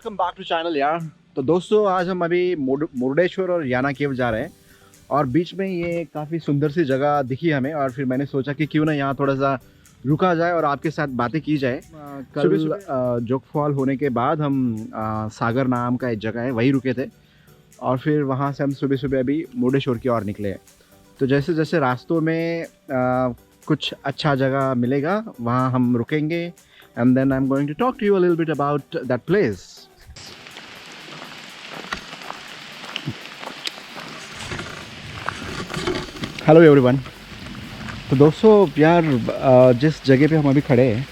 Welcome back to channel यार। तो दोस्तों आज हम अभी मुरुडेश्वर और याना केव जा रहे हैं और बीच में ये काफ़ी सुंदर सी जगह दिखी हमें और फिर मैंने सोचा कि क्यों ना यहाँ थोड़ा सा रुका जाए और आपके साथ बातें की जाए। कल जोग फॉल होने के बाद हम सागर नाम का एक जगह है वहीं रुके थे और फिर वहाँ से हम सुबह सुबह अभी मुरुडेश्वर की ओर निकले हैं। तो जैसे जैसे रास्तों में कुछ अच्छा जगह मिलेगा वहाँ हम रुकेंगे and then I'm going to talk to you a little bit about that place. Hello everyone. तो दोस्तों यार जिस जगह पे हम अभी खड़े हैं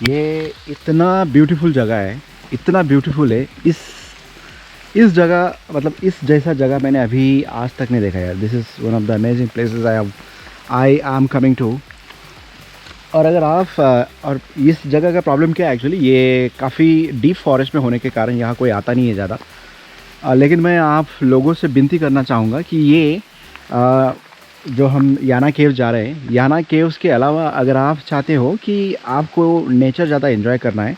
ये इतना ब्यूटीफुल जगह है, इतना ब्यूटीफुल है। इस जगह मतलब इस जैसा जगह मैंने अभी आज तक नहीं देखा यार। This is one of the amazing places I am coming to. और अगर आप और इस जगह का प्रॉब्लम क्या है एक्चुअली, ये काफ़ी डीप फॉरेस्ट में होने के कारण यहाँ कोई आता नहीं है ज़्यादा। लेकिन मैं आप लोगों से विनती करना चाहूँगा कि ये जो हम याना केव्स जा रहे हैं, याना केव्स के अलावा अगर आप चाहते हो कि आपको नेचर ज़्यादा एंजॉय करना है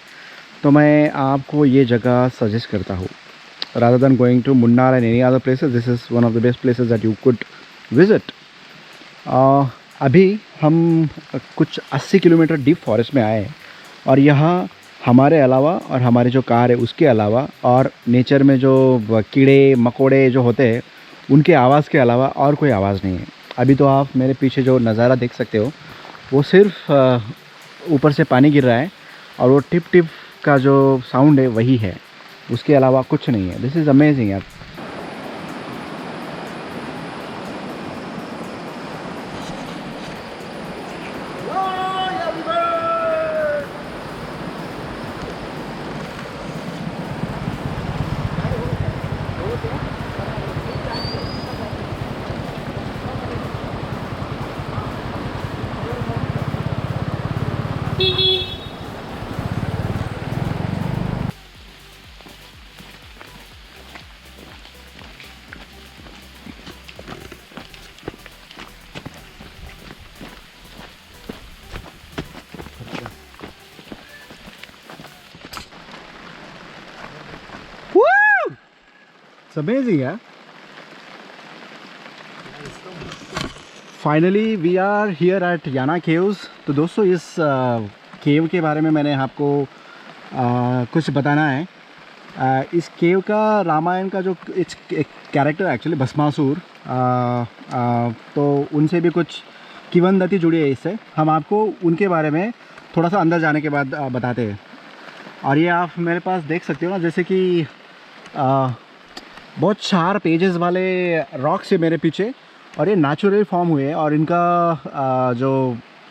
तो मैं आपको ये जगह सजेस्ट करता हूँ। Rather than going to Munnar and any other places, this is one of the best places that you could visit. अभी हम कुछ 80 किलोमीटर डीप फॉरेस्ट में आए हैं और यहाँ हमारे अलावा और हमारी जो कार है उसके अलावा और नेचर में जो कीड़े मकोड़े जो होते हैं उनके आवाज़ के अलावा और कोई आवाज़ नहीं है। अभी तो आप मेरे पीछे जो नज़ारा देख सकते हो वो सिर्फ ऊपर से पानी गिर रहा है और वो टिप टिप का जो साउंड है वही है, उसके अलावा कुछ नहीं है। दिस इज़ अमेजिंग यार। It's amazing, yeah. Finally, we are here at Yana Caves. तो दोस्तों इस केव के बारे में मैंने आपको कुछ बताना है। इस केव का रामायण का जो एक कैरेक्टर एक्चुअली भस्मासुर, तो उनसे भी कुछ किंवदंती जुड़ी है इससे। हम आपको उनके बारे में थोड़ा सा अंदर जाने के बाद बताते हैं। और ये आप मेरे पास देख सकते हो ना, जैसे कि बहुत 4 पेजेस वाले रॉक्स है मेरे पीछे और ये नेचुरली फॉर्म हुए हैं और इनका जो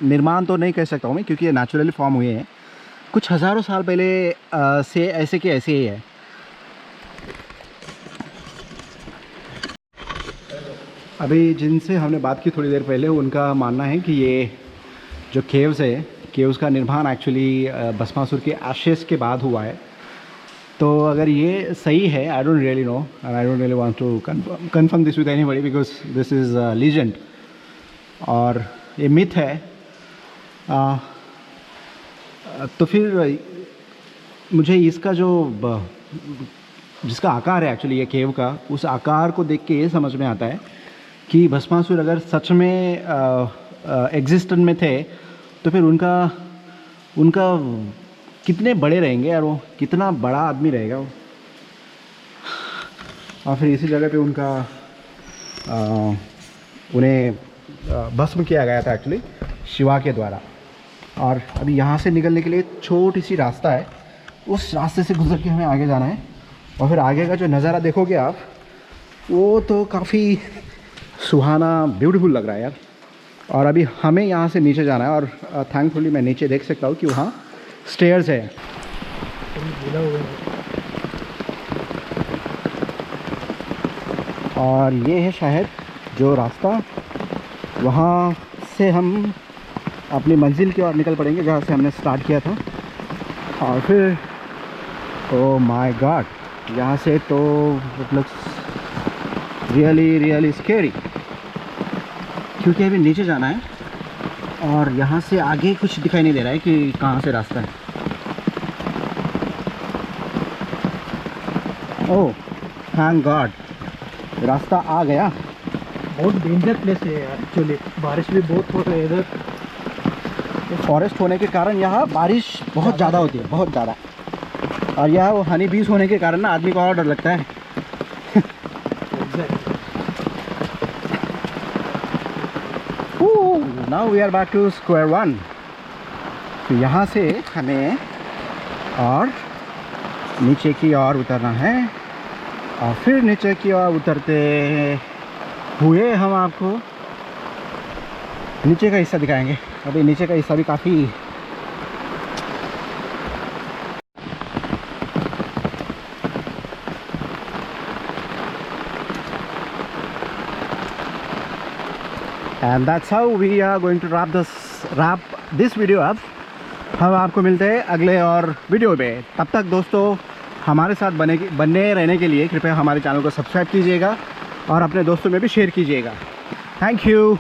निर्माण तो नहीं कह सकता हूँ मैं क्योंकि ये नेचुरली फॉर्म हुए हैं। कुछ हज़ारों साल पहले से ऐसे के ऐसे ही है। अभी जिनसे हमने बात की थोड़ी देर पहले उनका मानना है कि ये जो केव्स है, केव्स का निर्माण एक्चुअली भस्मासुर के एशेस के बाद हुआ है। तो अगर ये सही है, I don't really know and I don't really want to confirm this with anybody because this is legend और ये मिथ है। तो फिर मुझे इसका जिसका आकार है एक्चुअली ये केव का, उस आकार को देख के ये समझ में आता है कि भस्मासुर अगर सच में एग्जिस्टेंस में थे तो फिर उनका कितने बड़े रहेंगे यार, वो कितना बड़ा आदमी रहेगा वो। और फिर इसी जगह पे उन्हें भस्म किया गया था एक्चुअली शिवा के द्वारा। और अभी यहाँ से निकलने के लिए छोटी सी रास्ता है, उस रास्ते से गुजर के हमें आगे जाना है। और फिर आगे का जो नज़ारा देखोगे आप वो तो काफ़ी सुहाना ब्यूटीफुल लग रहा है यार। और अभी हमें यहाँ से नीचे जाना है और थैंकफुली मैं नीचे देख सकता हूँ कि वहाँ स्टेयर्स है। और ये है शायद जो रास्ता, वहाँ से हम अपनी मंजिल की ओर निकल पड़ेंगे जहाँ से हमने स्टार्ट किया था। और फिर ओ माय गॉड, यहाँ से तो इट लुक्स रियली स्केरी क्योंकि अभी नीचे जाना है और यहाँ से आगे कुछ दिखाई नहीं दे रहा है कि कहाँ से रास्ता है। ओह थैंक गॉड, रास्ता आ गया। बहुत डेंजर प्लेस है यार एक्चुअली, बारिश भी बहुत हो रही है इधर। फॉरेस्ट होने के कारण यहाँ बारिश बहुत ज़्यादा होती है, बहुत ज़्यादा। और यह वो हनी बीस होने के कारण ना आदमी को और डर लगता है। Now we are back to square one. तो यहाँ से हमें और नीचे की ओर उतरना है, और फिर नीचे की ओर उतरते हुए हम आपको नीचे का हिस्सा दिखाएंगे। अभी नीचे का हिस्सा भी काफ़ी and that's how we are going to wrap this video up। हम आपको मिलते हैं अगले और वीडियो में। तब तक दोस्तों हमारे साथ बने रहने के लिए कृपया हमारे चैनल को सब्सक्राइब कीजिएगा और अपने दोस्तों में भी शेयर कीजिएगा। Thank you.